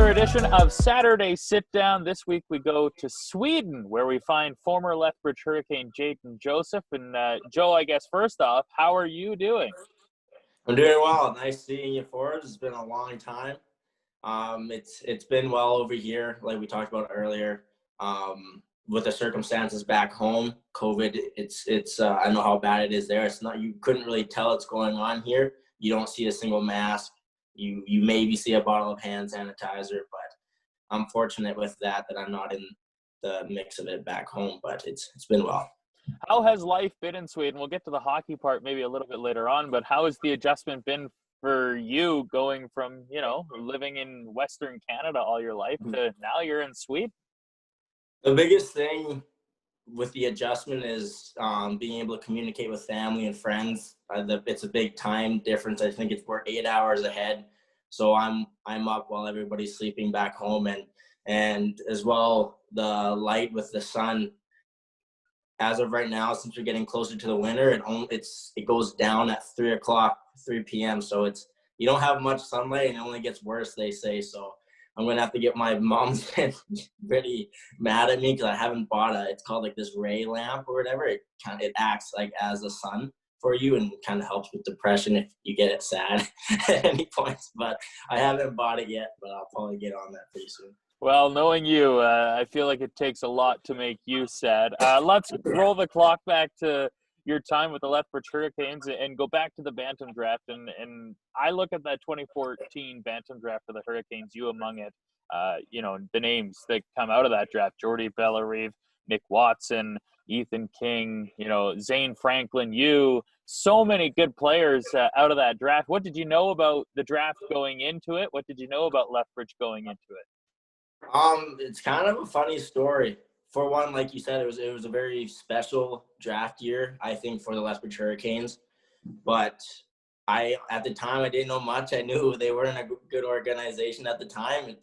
another edition of Saturday Sit Down. This week we go to Sweden, where we find former Lethbridge Hurricane Jadon Joseph. And Joe, I guess first off, how are you doing? I'm doing well. Nice seeing you, Forrest. It's been a long time. It's been well over here, like we talked about earlier. With the circumstances back home, COVID. It's I know how bad it is there. It's not, you couldn't really tell what's going on here. You don't see a single mask. You maybe see a bottle of hand sanitizer, but I'm fortunate with that I'm not in the mix of it back home. But it's been well. How has life been in Sweden? We'll get to the hockey part maybe a little bit later on, but how has the adjustment been for you going from, living in Western Canada all your life to now you're in Sweden? The biggest thing with the adjustment is being able to communicate with family and friends. It's a big time difference. I think we're 8 hours ahead, so I'm up while everybody's sleeping back home, and as well the light with the sun. As of right now, since we're getting closer to the winter, it goes down at 3 p.m. So you don't have much sunlight, and it only gets worse, they say. So I'm gonna have to get my mom's pretty mad at me because I haven't bought it's called like this ray lamp or whatever. It acts like as a sun for you and kind of helps with depression if you get it sad at any points. But I haven't bought it yet, but I'll probably get on that pretty soon. Well, knowing you, I feel like it takes a lot to make you sad. Let's roll the clock back to your time with the Lethbridge Hurricanes and go back to the Bantam draft. And I look at that 2014 Bantam draft for the Hurricanes, you among it. The names that come out of that draft: Jordy Bellerive, Nick Watson, Ethan King, Zane Franklin, so many good players out of that draft. What did you know about the draft going into it? What did you know about Lethbridge going into it? It's kind of a funny story. For one, like you said, it was a very special draft year, I think, for the Lethbridge Hurricanes. But at the time, I didn't know much. I knew they weren't a good organization at the time.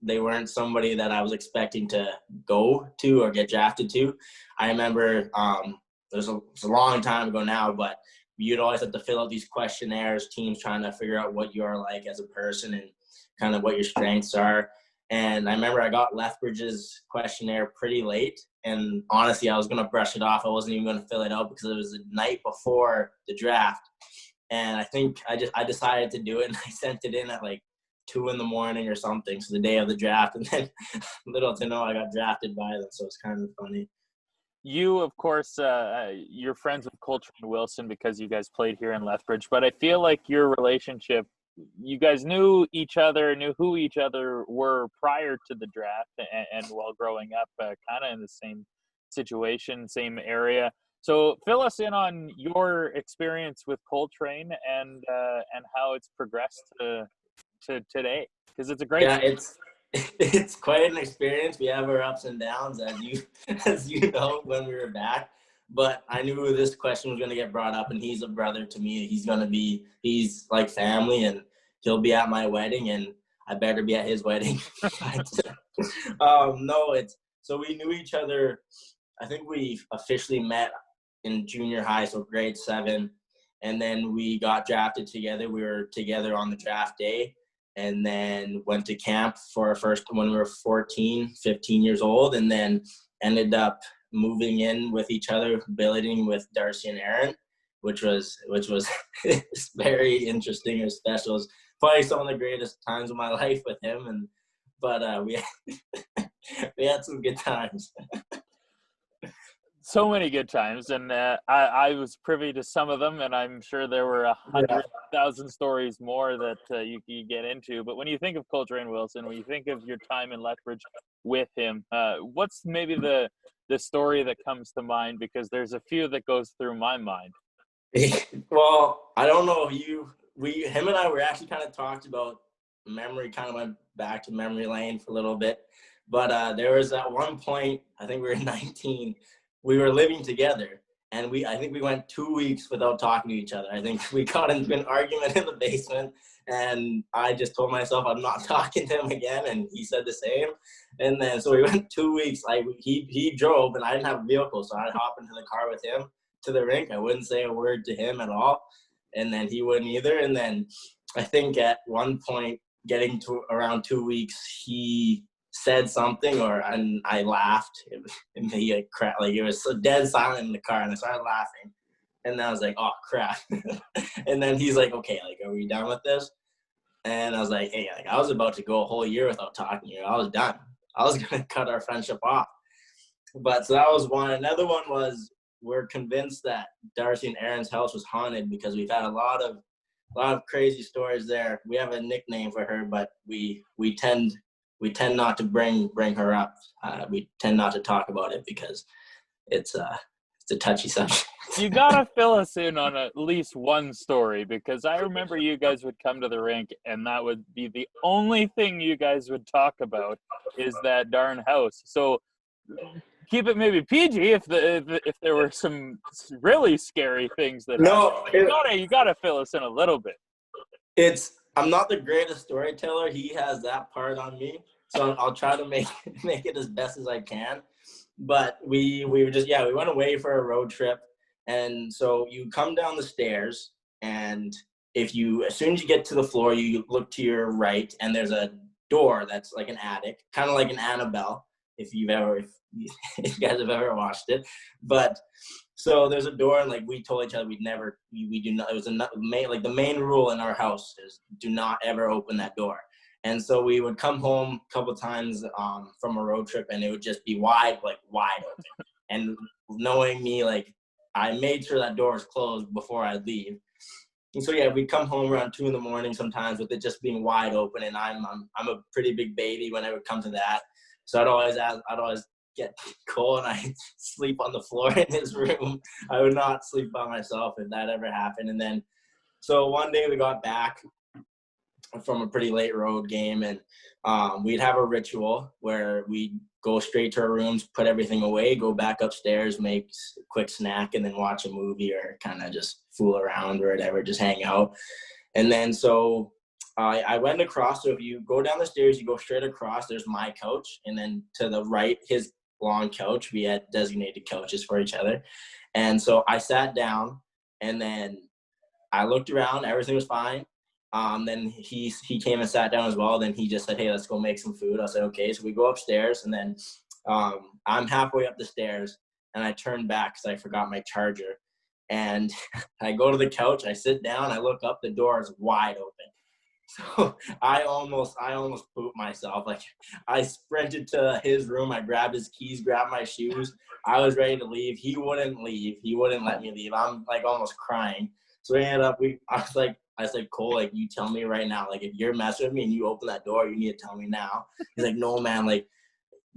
They weren't somebody that I was expecting to go to or get drafted to. I remember it was a long time ago now, but you'd always have to fill out these questionnaires, teams trying to figure out what you're like as a person and kind of what your strengths are. And I remember I got Lethbridge's questionnaire pretty late. And honestly, I was going to brush it off. I wasn't even going to fill it out because it was the night before the draft. And I think I decided to do it, and I sent it in at like 2 a.m. or something. So the day of the draft. And then little to know I got drafted by them. So it's kind of funny. You, of course, you're friends with Coltrane Wilson because you guys played here in Lethbridge. But I feel like your relationship, you guys knew each other, knew who each other were prior to the draft and while growing up, kind of in the same situation, same area. So fill us in on your experience with Coltrane and how it's progressed to today, because it's a great. Yeah, it's quite an experience. We have our ups and downs, as you know, when we were back. But I knew this question was going to get brought up, and he's a brother to me. He's like family, and he'll be at my wedding, and I better be at his wedding. So we knew each other. I think we officially met in junior high, so grade 7, and then we got drafted together. We were together on the draft day, and then went to camp for our first when we were 14, 15 years old, and then ended up moving in with each other, billeting with Darcy and Aaron, which was very interesting and special. It was probably some of the greatest times of my life with him, but we had some good times. So many good times, and I was privy to some of them, and I'm sure there were 100,000 stories more that you get into. But when you think of Coltrane Wilson, when you think of your time in Lethbridge with him, what's maybe the story that comes to mind? Because there's a few that goes through my mind. Well, I don't know. Him and I were actually kind of talked about memory, kind of went back to memory lane for a little bit. But there was at one point, I think we were 19, we were living together, and I think we went 2 weeks without talking to each other. I think we got into an argument in the basement, and I just told myself I'm not talking to him again, and he said the same. And then so we went 2 weeks. He drove, and I didn't have a vehicle, so I'd hop into the car with him to the rink. I wouldn't say a word to him at all, and then he wouldn't either. And then I think at one point getting to around 2 weeks, he said something, and I laughed. And he like it was so dead silent in the car, and I started laughing. And then I was like, oh crap. And then he's like, okay, like, are we done with this? And I was like, hey, like I was about to go a whole year without talking to you. I was done. I was gonna cut our friendship off. But so that was one. Another one was we're convinced that Darcy and Aaron's house was haunted because we've had a lot of crazy stories there. We have a nickname for her, but we tend not to bring her up. We tend not to talk about it because it's a touchy subject. You gotta fill us in on at least one story, because I remember you guys would come to the rink and that would be the only thing you guys would talk about is that darn house. So keep it maybe PG if there were some really scary things that happened. You gotta fill us in a little bit. I'm not the greatest storyteller. He has that part on me, so I'll try to make it as best as I can. But we went away for a road trip, and so you come down the stairs, and as soon as you get to the floor, you look to your right, and there's a door that's like an attic, kind of like an Annabelle, if you guys have ever watched it. But so there's a door, and like we told each other we do not. It was the main rule in our house is do not ever open that door. And so we would come home a couple times from a road trip, and it would just be wide open. And knowing me, like I made sure that door was closed before I'd leave. And so yeah, we'd come home around 2 a.m. sometimes with it just being wide open. And I'm a pretty big baby when it would come to that. So I'd always get cold and I'd sleep on the floor in his room. I would not sleep by myself if that ever happened. And then, so one day we got back from a pretty late road game, and we'd have a ritual where we'd go straight to our rooms, put everything away, go back upstairs, make a quick snack, and then watch a movie or kind of just fool around or whatever, just hang out. And then so I went across. So if you go down the stairs, you go straight across, there's my couch, and then to the right, his long couch. We had designated couches for each other. And so I sat down, and then I looked around, everything was fine. Then he came and sat down as well. Then he just said, hey, let's go make some food. I said, okay. So we go upstairs, and then I'm halfway up the stairs, and I turn back because I forgot my charger. And I go to the couch, I sit down, I look up, the door is wide open. So I almost pooped myself. Like I sprinted to his room, I grabbed his keys, grabbed my shoes. I was ready to leave. He wouldn't leave. He wouldn't let me leave. I'm like almost crying. So we ended up, I said, Cole, like, you tell me right now, like, if you're messing with me and you open that door, you need to tell me now. He's like, no, man, like,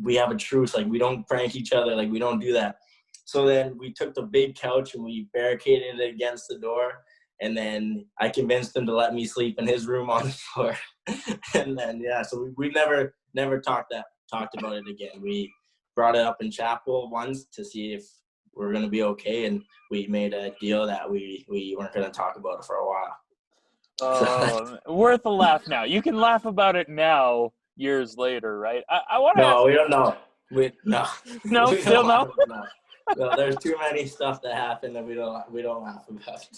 we have a truce. Like, we don't prank each other. Like, we don't do that. So then we took the big couch and we barricaded it against the door. And then I convinced him to let me sleep in his room on the floor. And then, yeah, so we never talked about it again. We brought it up in chapel once to see if we're going to be okay. And we made a deal that we weren't going to talk about it for a while. Oh, worth a laugh now. You can laugh about it now, years later, right? I want to No, ask we don't know. No. No, we still no? No, there's too many stuff that happened that we don't laugh about.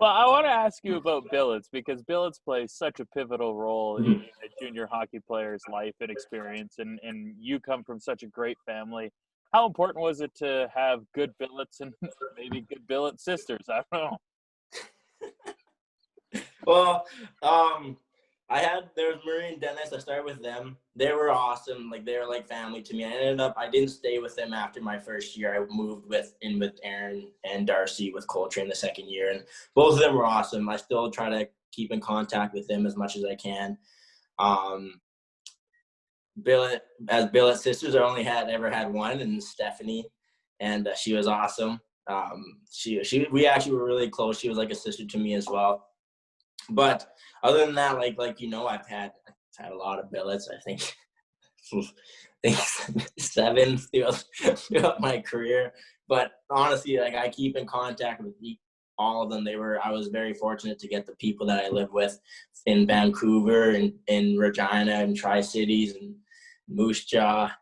Well, I want to ask you about billets, because billets play such a pivotal role in a junior hockey player's life and experience, and you come from such a great family. How important was it to have good billets and maybe good billet sisters? I don't know. Well, there was Marie and Dennis. I started with them. They were awesome. Like, they were like family to me. I didn't stay with them after my first year. I moved with Aaron and Darcy with Coltrane the second year, and both of them were awesome. I still try to keep in contact with them as much as I can. Billet sisters, I only ever had one, and Stephanie, and she was awesome. We actually were really close. She was like a sister to me as well. But other than that, like you know, I've had a lot of billets. I think 7 throughout my career. But honestly, like, I keep in contact with all of them. I was very fortunate to get the people that I live with in Vancouver and in Regina and Tri-Cities and Moose Jaw,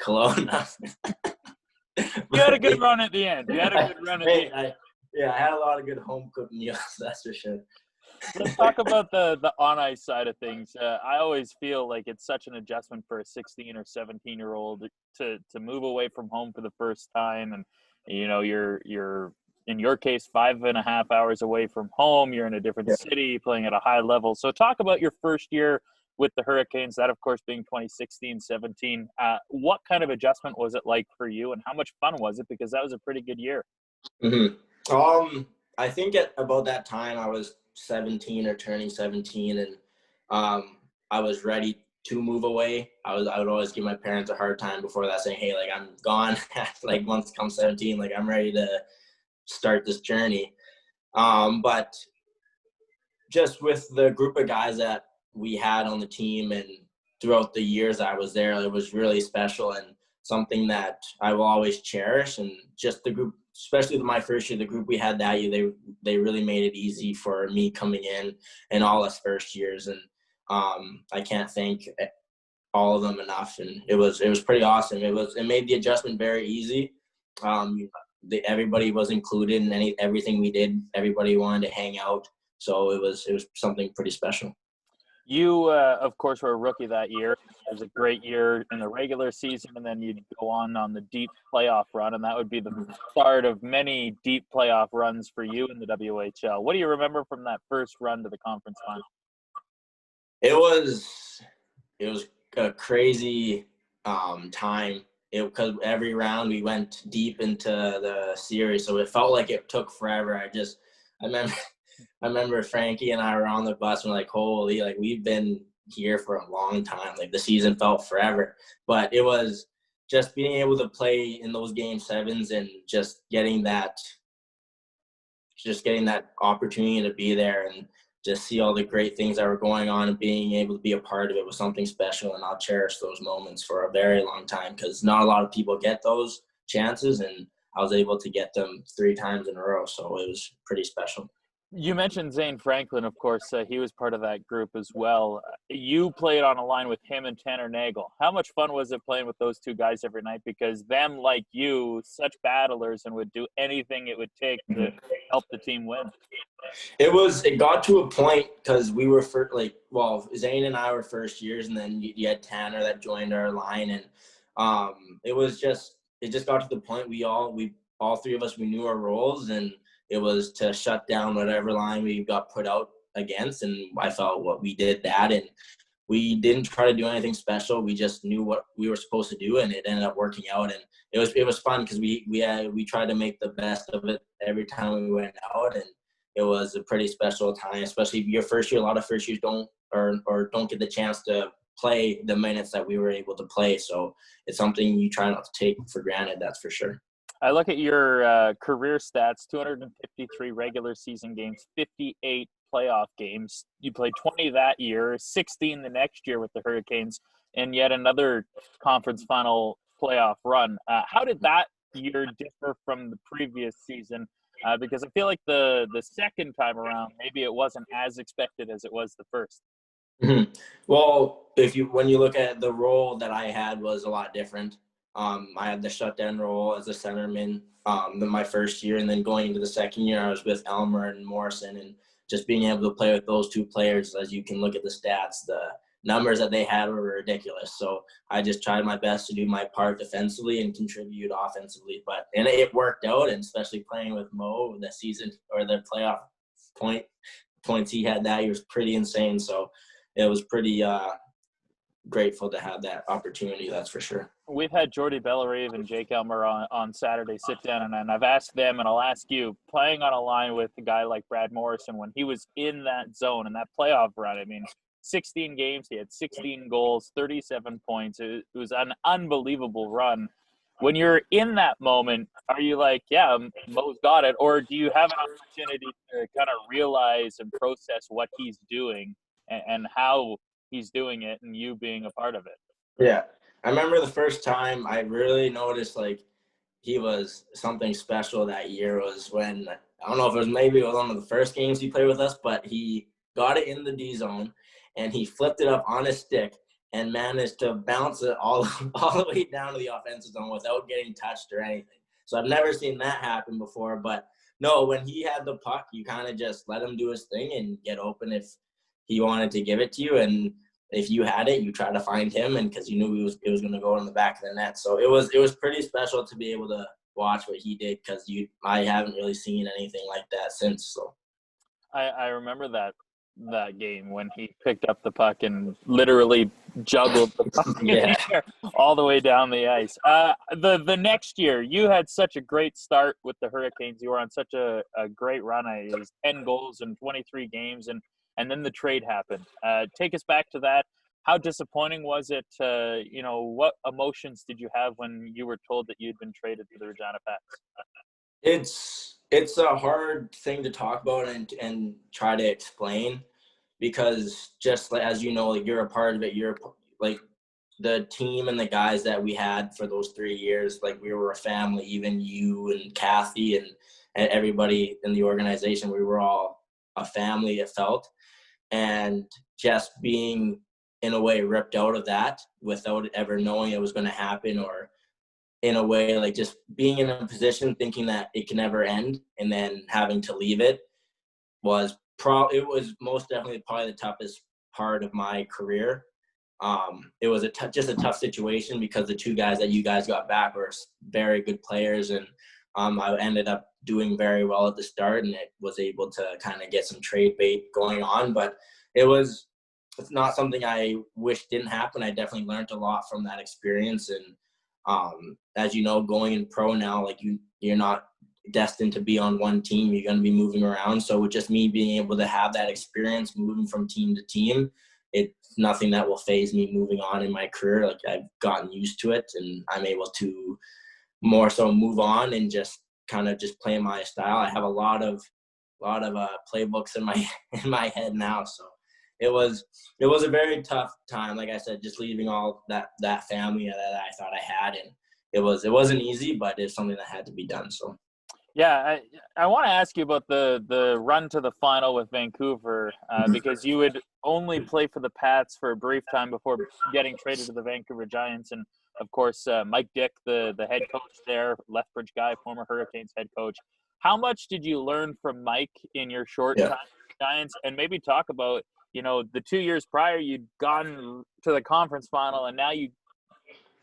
Kelowna. You had a good run at the end. I had a lot of good home cooked meals, that's for sure. Let's talk about the on ice side of things. I always feel like it's such an adjustment for a 16 or 17-year-old to move away from home for the first time, and you're in your case 5.5 hours away from home. You're in a different Yeah. city, playing at a high level. So talk about your first year with the Hurricanes. That of course being 2016-17. What kind of adjustment was it like for you, and how much fun was it? Because that was a pretty good year. I think at about that time I was 17 or turning 17, and I was ready to move away. I would always give my parents a hard time before that, saying, "Hey, like I'm gone." Like once it comes 17, like I'm ready to start this journey. But just with the group of guys that we had on the team and throughout the years I was there, it was really special and something that I will always cherish. And just the group, especially my first year, the group we had that year, they really made it easy for me coming in and all us first years. And I can't thank all of them enough. And it was pretty awesome. It made the adjustment very easy. Everybody was included in everything we did. Everybody wanted to hang out. So it was something pretty special. You, of course, were a rookie that year. It was a great year in the regular season, and then you'd go on the deep playoff run, and that would be the start of many deep playoff runs for you in the WHL. What do you remember from that first run to the conference final? It was a crazy time. Because every round we went deep into the series, so it felt like it took forever. I remember Frankie and I were on the bus and we're like, holy, like we've been here for a long time. Like the season felt forever, but it was just being able to play in those game sevens and just getting that opportunity to be there and just see all the great things that were going on and being able to be a part of it was something special. And I'll cherish those moments for a very long time because not a lot of people get those chances, and I was able to get them 3 times in a row. So it was pretty special. You mentioned Zane Franklin, of course. He was part of that group as well. You played on a line with him and Tanner Nagel. How much fun was it playing with those two guys every night? Because them, like you, such battlers and would do anything it would take to help the team win. It got to a point because we were Zane and I were first years, and then you had Tanner that joined our line, and it just got to the point we all 3 of us, we knew our roles, and it was to shut down whatever line we got put out against. And I felt we did that, and we didn't try to do anything special. We just knew what we were supposed to do, and it ended up working out. And it was fun because we tried to make the best of it every time we went out, and it was a pretty special time, especially your first year. A lot of first years don't get the chance to play the minutes that we were able to play. So it's something you try not to take for granted, that's for sure. I look at your career stats: 253 regular season games, 58 playoff games. You played 20 that year, 16 the next year with the Hurricanes, and yet another conference final playoff run. How did that year differ from the previous season? Because I feel like the second time around, maybe it wasn't as expected as it was the first. Mm-hmm. Well, when you look at the role that I had was a lot different. I had the shutdown role as a centerman my first year, and then going into the second year, I was with Elmer and Morrison, and just being able to play with those 2 players, as you can look at the stats, the numbers that they had were ridiculous. So I just tried my best to do my part defensively and contribute offensively. And it worked out, and especially playing with Mo, the season or the playoff points he had that year was pretty insane. So it was pretty grateful to have that opportunity, that's for sure. We've had Jordy Bellerive and Jake Elmer on Saturday sit down, and I've asked them, and I'll ask you, playing on a line with a guy like Brad Morrison when he was in that zone and that playoff run, I mean, 16 games, he had 16 goals, 37 points. It was an unbelievable run. When you're in that moment, are you like, yeah, Mo's got it, or do you have an opportunity to kind of realize and process what he's doing and how he's doing it and you being a part of it? Yeah. I remember the first time I really noticed he was something special that year was when, I don't know if it was one of the first games he played with us, but he got it in the D zone and he flipped it up on his stick and managed to bounce it all the way down to the offensive zone without getting touched or anything. So I've never seen that happen before, but No, when he had the puck, you kind of just let him do his thing and get open if he wanted to give it to you. And if you had it, you try to find him, and because you knew it was going to go in the back of the net. So it was pretty special to be able to watch what he did, because I haven't really seen anything like that since. So I remember that game when he picked up the puck and literally juggled the puck in yeah, the air all the way down the ice. The next year, you had such a great start with the Hurricanes. You were on such a great run. It was 10 goals in 23 games, and then the trade happened. Take us back to that. How disappointing was it? What emotions did you have when you were told that you'd been traded to the Regina Pats? it's a hard thing to talk about and try to explain, because just like, as you know, like, you're a part of it. You're like the team and the guys that we had for those 3 years, like we were a family. Even you and Kathy and everybody in the organization, we were all a family, it felt. And just being in a way ripped out of that without ever knowing it was going to happen, or in a way like just being in a position thinking that it can never end and then having to leave it it was most definitely probably the toughest part of my career. It was just a tough situation, because the two guys that you guys got back were very good players, and I ended up doing very well at the start, and it was able to kind of get some trade bait going on. But it's not something I wish didn't happen. I definitely learned a lot from that experience, and as you know, going in pro now, like you're not destined to be on one team. You're going to be moving around. So with just me being able to have that experience moving from team to team, it's nothing that will phase me moving on in my career. Like, I've gotten used to it, and I'm able to more so move on and just kind of just play my style. I have a lot of playbooks in my in my head now. So it was a very tough time. Like I said, just leaving all that family that I thought I had, and it wasn't easy, but it's something that had to be done. So Yeah, I want to ask you about the run to the final with Vancouver, because you would only play for the Pats for a brief time before getting traded to the Vancouver Giants. And of course, Mike Dick, the head coach there, Lethbridge guy, former Hurricanes head coach. How much did you learn from Mike in your short yeah. time with the Giants? And maybe talk about, the 2 years prior, you'd gone to the conference final, and now you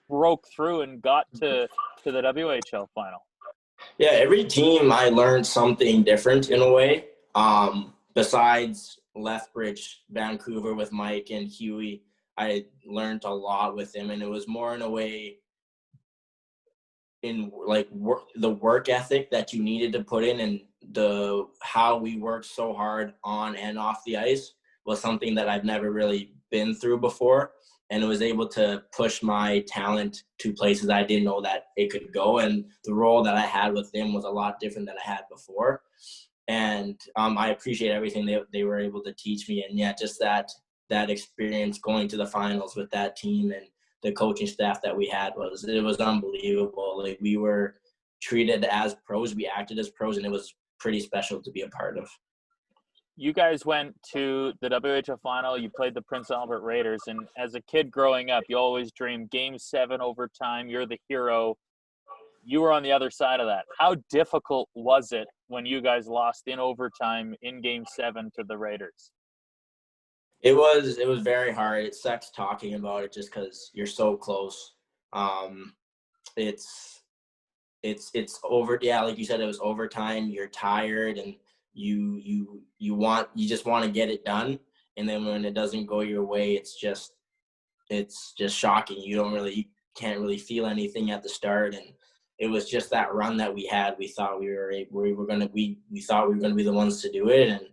broke through and got to the WHL final. Yeah, every team I learned something different in a way. Besides Lethbridge, Vancouver with Mike and Huey, I learned a lot with him, and it was more in a way in like the work ethic that you needed to put in, and how we worked so hard on and off the ice was something that I've never really been through before. And it was able to push my talent to places I didn't know that it could go. And the role that I had with them was a lot different than I had before. And I appreciate everything they were able to teach me. And yeah, just that experience going to the finals with that team and the coaching staff that we had was unbelievable. Like, we were treated as pros, we acted as pros, and it was pretty special to be a part of. You guys went to the WHL final. You played the Prince Albert Raiders. And as a kid growing up, you always dreamed Game 7 overtime. You're the hero. You were on the other side of that. How difficult was it when you guys lost in overtime in Game 7 to the Raiders? It was very hard. It sucks talking about it just because you're so close. It's over. Yeah, like you said, it was overtime. You're tired, and you just want to get it done. And then when it doesn't go your way, it's just shocking. You can't really feel anything at the start, and it was just that run that we had. We thought we thought we were gonna be the ones to do it, and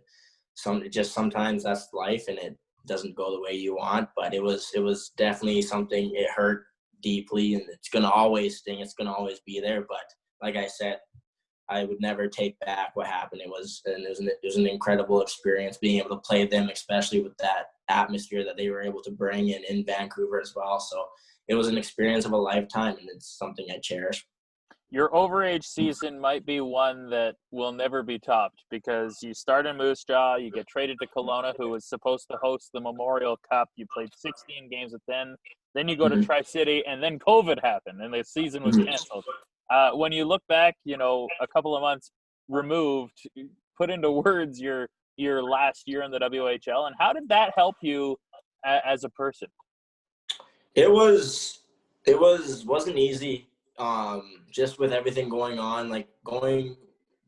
sometimes that's life, and it doesn't go the way you want. But it was definitely something. It hurt deeply, and it's gonna always sting. It's gonna always be there. But like I said, I would never take back what happened. It was an incredible experience being able to play them, especially with that atmosphere that they were able to bring in Vancouver as well. So it was an experience of a lifetime, and it's something I cherish. Your overage season might be one that will never be topped, because you start in Moose Jaw, you get traded to Kelowna, who was supposed to host the Memorial Cup. You played 16 games with them. Then you go to Tri-City, and then COVID happened, and the season was canceled. When you look back, a couple of months removed, put into words your last year in the WHL, and how did that help you as a person? It wasn't easy. Just with everything going on, like going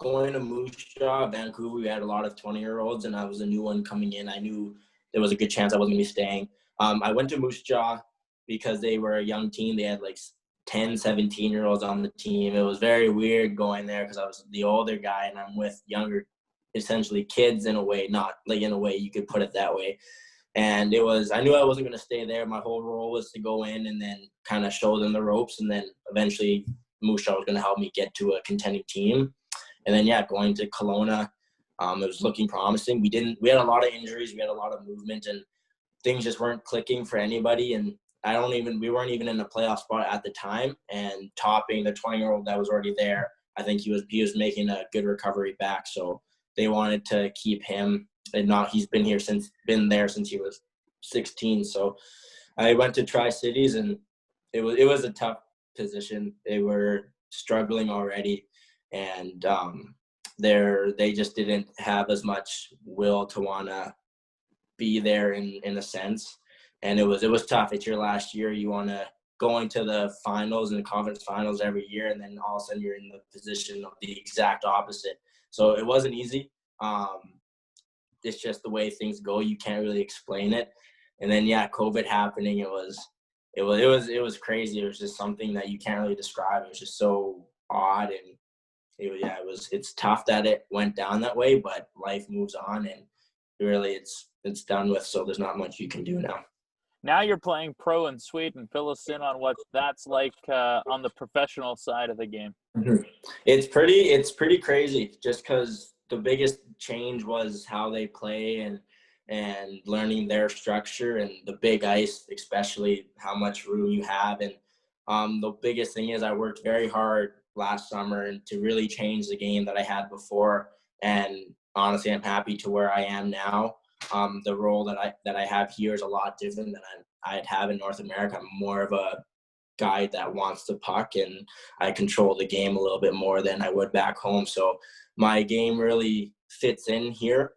to Moose Jaw, Vancouver, we had a lot of 20-year-olds, and I was a new one coming in. I knew there was a good chance I wasn't gonna be staying. I went to Moose Jaw because they were a young team. They had like 10, 17-year-olds on the team. It was very weird going there because I was the older guy and I'm with younger, essentially kids in a way, not like in a way you could put it that way. And I knew I wasn't going to stay there. My whole role was to go in and then kind of show them the ropes. And then eventually Moose Jaw was going to help me get to a contending team. And then, going to Kelowna, it was looking promising. We had a lot of injuries. We had a lot of movement and things just weren't clicking for anybody. And we weren't even in a playoff spot at the time. And topping the 20-year-old that was already there, I think he was making a good recovery back. So they wanted to keep him. And he's been there since he was 16. So I went to Tri-Cities, and it was a tough position. They were struggling already, and they just didn't have as much will to want to be there in a sense. And it was tough. It's your last year. You want to go into the finals and the conference finals every year, and then all of a sudden you're in the position of the exact opposite. So it wasn't easy. It's just the way things go. You can't really explain it. And then COVID happening, it was crazy. It was just something that you can't really describe. It was just so odd, and it's tough that it went down that way, but life moves on, and really it's done with. So there's not much you can do now. Now you're playing pro in Sweden. Fill us in on what that's like on the professional side of the game. Mm-hmm. It's pretty crazy, just because the biggest change was how they play and learning their structure and the big ice, especially how much room you have. And the biggest thing is I worked very hard last summer and to really change the game that I had before. And honestly, I'm happy to where I am now. The role that I have here is a lot different than I'd have in North America. I'm more of a guy that wants the puck, and I control the game a little bit more than I would back home. So my game really fits in here.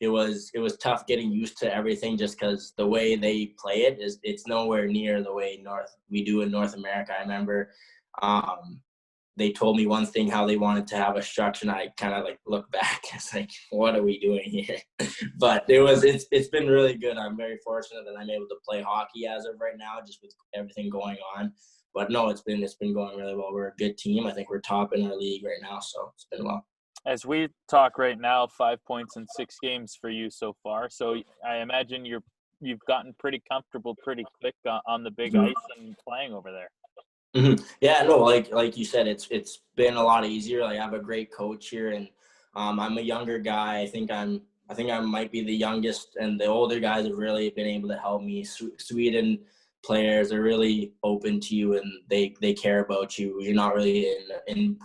It was tough getting used to everything, just because the way they play it's nowhere near the way we do in North America. I remember they told me one thing, how they wanted to have a structure, and I kind of like look back. It's like, what are we doing here? But it's been really good. I'm very fortunate that I'm able to play hockey as of right now, just with everything going on. But no, it's been going really well. We're a good team. I think we're top in our league right now, so it's been well. As we talk right now, 5 points in 6 games for you so far. So I imagine you've gotten pretty comfortable pretty quick on the big ice and playing over there. Mm-hmm. Yeah, no, like you said, it's been a lot easier. Like I have a great coach here, and I'm a younger guy. I think I might be the youngest, and the older guys have really been able to help me. Sweden players are really open to you, and they care about you. You're not really in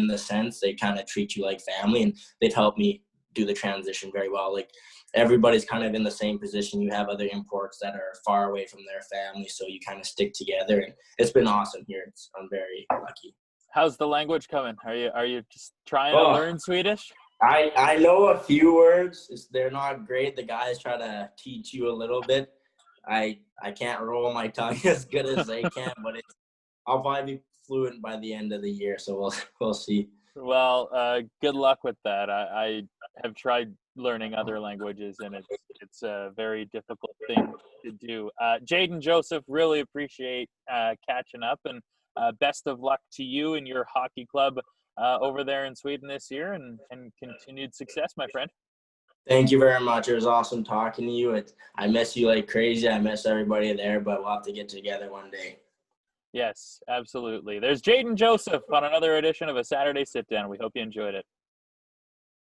the sense. They kind of treat you like family, and they've helped me do the transition very well. Like everybody's kind of in the same position. You have other imports that are far away from their family, so you kind of stick together, and it's been awesome here. I'm very lucky. How's the language coming? Are you just trying to learn Swedish? I know a few words. They're not great. The guys try to teach you a little bit. I can't roll my tongue as good as they can, but I'll probably be fluent by the end of the year, so we'll see. Well, good luck with that. I have tried learning other languages, and it's a very difficult thing to do. Jadon Joseph, really appreciate catching up, and best of luck to you and your hockey club over there in Sweden this year, and continued success, my friend. Thank you very much. It was awesome talking to you. I miss you like crazy. I miss everybody there, but we'll have to get together one day. Yes, absolutely. There's Jadon Joseph on another edition of a Saturday Sit Down. We hope you enjoyed it.